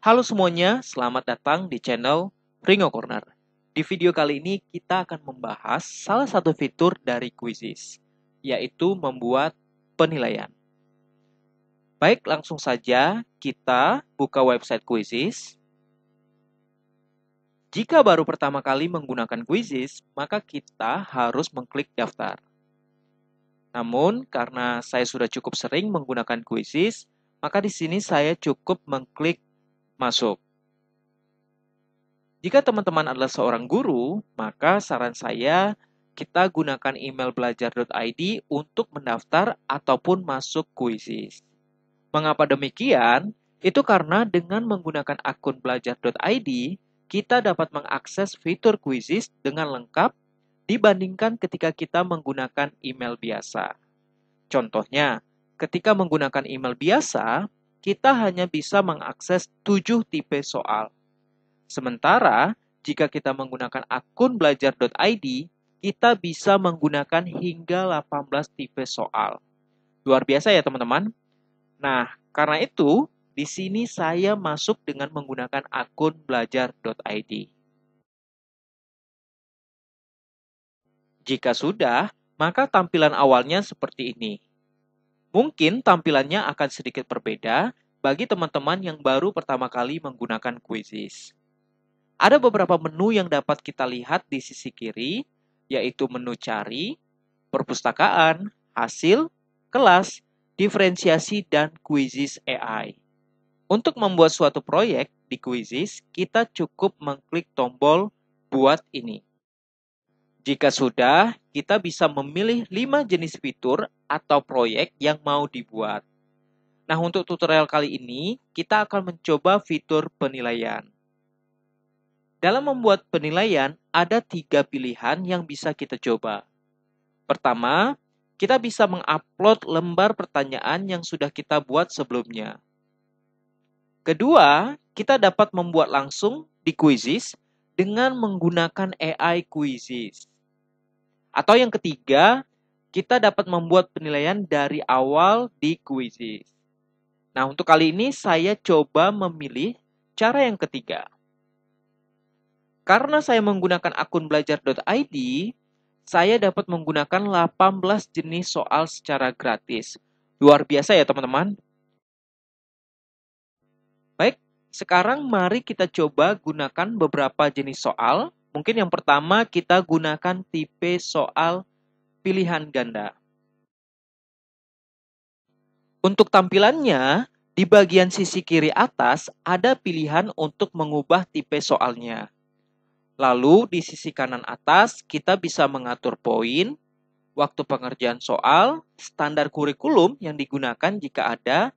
Halo semuanya, selamat datang di channel Ringo Corner. Di video kali ini kita akan membahas salah satu fitur dari Quizizz, yaitu membuat penilaian. Baik, langsung saja kita buka website Quizizz. Jika baru pertama kali menggunakan Quizizz, maka kita harus mengklik daftar. Namun, karena saya sudah cukup sering menggunakan Quizizz, maka di sini saya cukup mengklik masuk. Jika teman-teman adalah seorang guru, maka saran saya kita gunakan email belajar.id untuk mendaftar ataupun masuk Quizizz. Mengapa demikian? Itu karena dengan menggunakan akun belajar.id, kita dapat mengakses fitur Quizizz dengan lengkap dibandingkan ketika kita menggunakan email biasa. Contohnya, ketika menggunakan email biasa, kita hanya bisa mengakses 7 tipe soal. Sementara, jika kita menggunakan akun belajar.id, kita bisa menggunakan hingga 18 tipe soal. Luar biasa ya teman-teman. Nah, karena itu, di sini saya masuk dengan menggunakan akun belajar.id. Jika sudah, maka tampilan awalnya seperti ini. Mungkin tampilannya akan sedikit berbeda bagi teman-teman yang baru pertama kali menggunakan Quizizz. Ada beberapa menu yang dapat kita lihat di sisi kiri, yaitu menu cari, perpustakaan, hasil, kelas, diferensiasi, dan Quizizz AI. Untuk membuat suatu proyek di Quizizz, kita cukup mengklik tombol buat ini. Jika sudah, kita bisa memilih 5 jenis fitur atau proyek yang mau dibuat. Nah, untuk tutorial kali ini, kita akan mencoba fitur penilaian. Dalam membuat penilaian, ada 3 pilihan yang bisa kita coba. Pertama, kita bisa mengupload lembar pertanyaan yang sudah kita buat sebelumnya. Kedua, kita dapat membuat langsung di Quizizz dengan menggunakan AI Quizizz. Atau yang ketiga, kita dapat membuat penilaian dari awal di Quizizz. Nah, untuk kali ini saya coba memilih cara yang ketiga. Karena saya menggunakan akun belajar.id, saya dapat menggunakan 18 jenis soal secara gratis. Luar biasa ya teman-teman. Baik, sekarang mari kita coba gunakan beberapa jenis soal. Mungkin yang pertama kita gunakan tipe soal pilihan ganda. Untuk tampilannya, di bagian sisi kiri atas ada pilihan untuk mengubah tipe soalnya. Lalu di sisi kanan atas kita bisa mengatur poin, waktu pengerjaan soal, standar kurikulum yang digunakan jika ada,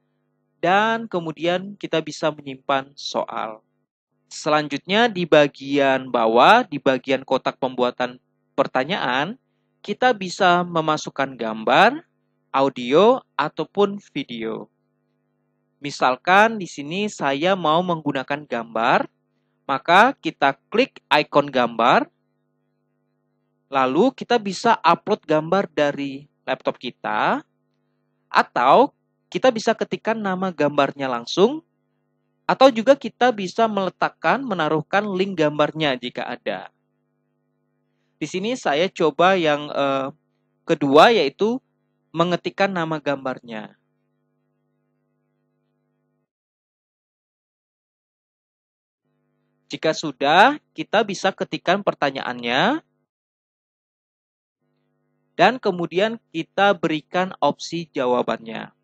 dan kemudian kita bisa menyimpan soal. Selanjutnya di bagian bawah, di bagian kotak pembuatan pertanyaan, kita bisa memasukkan gambar, audio, ataupun video. Misalkan di sini saya mau menggunakan gambar, maka kita klik ikon gambar, lalu kita bisa upload gambar dari laptop kita, atau kita bisa ketikkan nama gambarnya langsung, atau juga kita bisa meletakkan, menaruhkan link gambarnya jika ada. Di sini saya coba yang kedua, yaitu mengetikkan nama gambarnya. Jika sudah, kita bisa ketikkan pertanyaannya, dan kemudian kita berikan opsi jawabannya.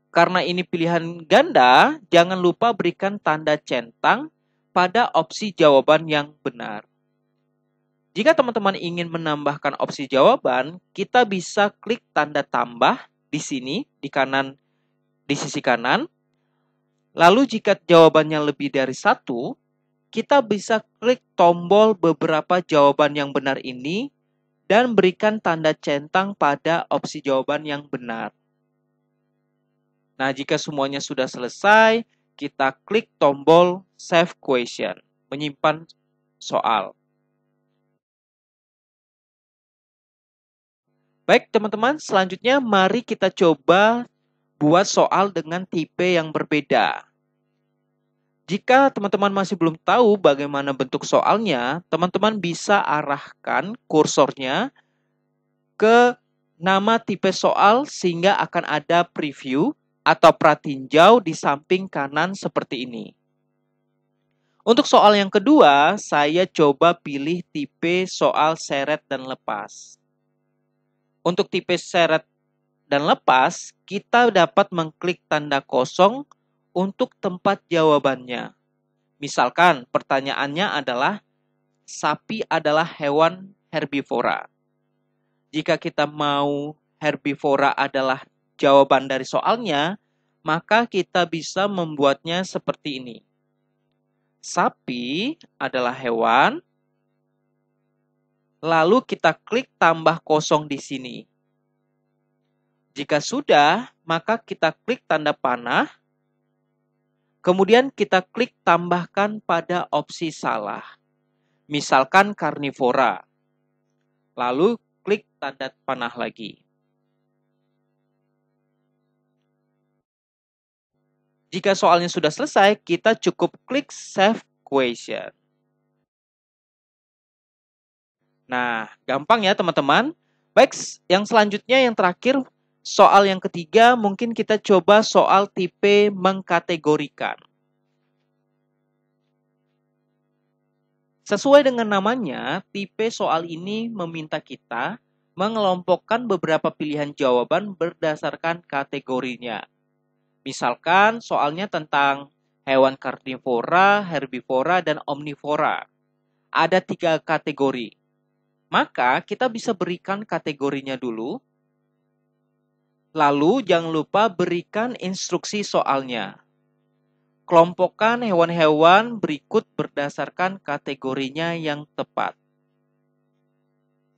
Karena ini pilihan ganda, jangan lupa berikan tanda centang pada opsi jawaban yang benar. Jika teman-teman ingin menambahkan opsi jawaban, kita bisa klik tanda tambah di sini, di sisi kanan. Lalu jika jawabannya lebih dari 1, kita bisa klik tombol beberapa jawaban yang benar ini dan berikan tanda centang pada opsi jawaban yang benar. Nah, jika semuanya sudah selesai, kita klik tombol Save Question, menyimpan soal. Baik teman-teman, selanjutnya mari kita coba buat soal dengan tipe yang berbeda. Jika teman-teman masih belum tahu bagaimana bentuk soalnya, teman-teman bisa arahkan kursornya ke nama tipe soal sehingga akan ada preview atau pratinjau di samping kanan seperti ini. Untuk soal yang kedua, saya coba pilih tipe soal seret dan lepas. Untuk tipe seret dan lepas, kita dapat mengklik tanda kosong untuk tempat jawabannya. Misalkan pertanyaannya adalah, sapi adalah hewan herbivora. Jika kita mau herbivora adalah jawaban dari soalnya, maka kita bisa membuatnya seperti ini. Sapi adalah hewan, lalu kita klik tambah kosong di sini. Jika sudah, maka kita klik tanda panah, kemudian kita klik tambahkan pada opsi salah. Misalkan karnivora. Lalu klik tanda panah lagi. Jika soalnya sudah selesai, kita cukup klik Save Question. Nah, gampang ya teman-teman. Baik, yang selanjutnya yang terakhir, soal yang ketiga mungkin kita coba soal tipe mengkategorikan. Sesuai dengan namanya, tipe soal ini meminta kita mengelompokkan beberapa pilihan jawaban berdasarkan kategorinya. Misalkan soalnya tentang hewan karnivora, herbivora, dan omnivora. Ada 3 kategori. Maka kita bisa berikan kategorinya dulu. Lalu jangan lupa berikan instruksi soalnya. Kelompokkan hewan-hewan berikut berdasarkan kategorinya yang tepat.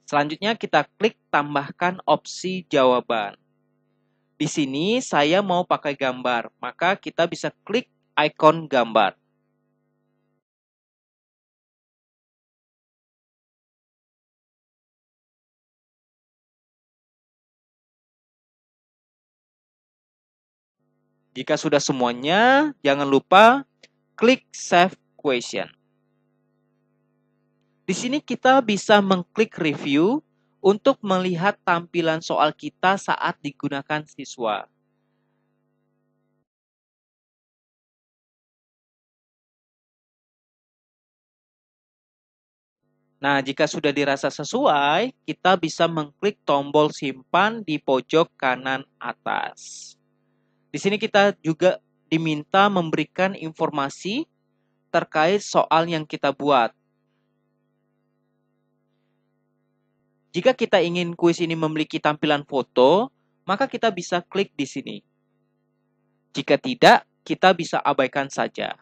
Selanjutnya kita klik tambahkan opsi jawaban. Di sini saya mau pakai gambar, maka kita bisa klik ikon gambar. Jika sudah semuanya, jangan lupa klik Save Question. Di sini kita bisa mengklik review untuk melihat tampilan soal kita saat digunakan siswa. Nah, jika sudah dirasa sesuai, kita bisa mengklik tombol simpan di pojok kanan atas. Di sini kita juga diminta memberikan informasi terkait soal yang kita buat. Jika kita ingin kuis ini memiliki tampilan foto, maka kita bisa klik di sini. Jika tidak, kita bisa abaikan saja.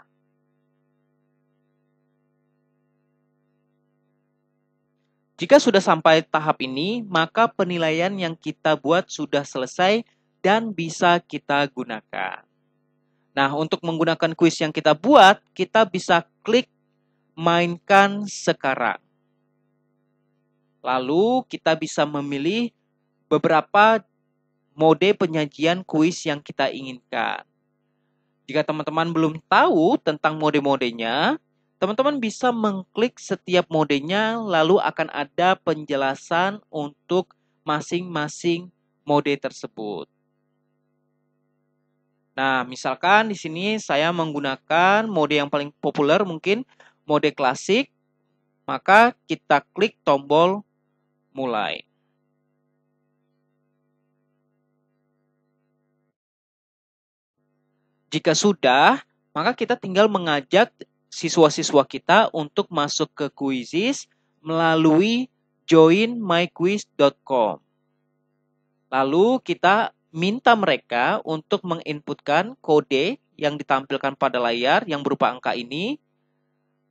Jika sudah sampai tahap ini, maka penilaian yang kita buat sudah selesai dan bisa kita gunakan. Nah, untuk menggunakan kuis yang kita buat, kita bisa klik mainkan sekarang. Lalu kita bisa memilih beberapa mode penyajian kuis yang kita inginkan. Jika teman-teman belum tahu tentang mode-modenya, teman-teman bisa mengklik setiap modenya, lalu akan ada penjelasan untuk masing-masing mode tersebut. Nah, misalkan di sini saya menggunakan mode yang paling populer mungkin mode klasik, maka kita klik tombol mulai. Jika sudah, maka kita tinggal mengajak siswa-siswa kita untuk masuk ke Quizizz melalui joinmyquiz.com. Lalu kita minta mereka untuk menginputkan kode yang ditampilkan pada layar yang berupa angka ini.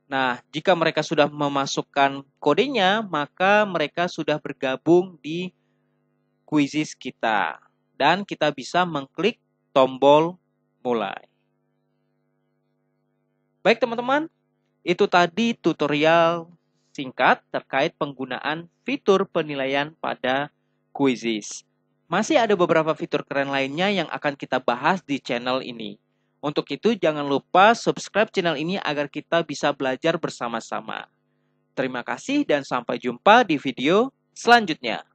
Nah, jika mereka sudah memasukkan kodenya, maka mereka sudah bergabung di Quizizz kita. Dan kita bisa mengklik tombol mulai. Baik teman-teman, itu tadi tutorial singkat terkait penggunaan fitur penilaian pada Quizizz. Masih ada beberapa fitur keren lainnya yang akan kita bahas di channel ini. Untuk itu, jangan lupa subscribe channel ini agar kita bisa belajar bersama-sama. Terima kasih dan sampai jumpa di video selanjutnya.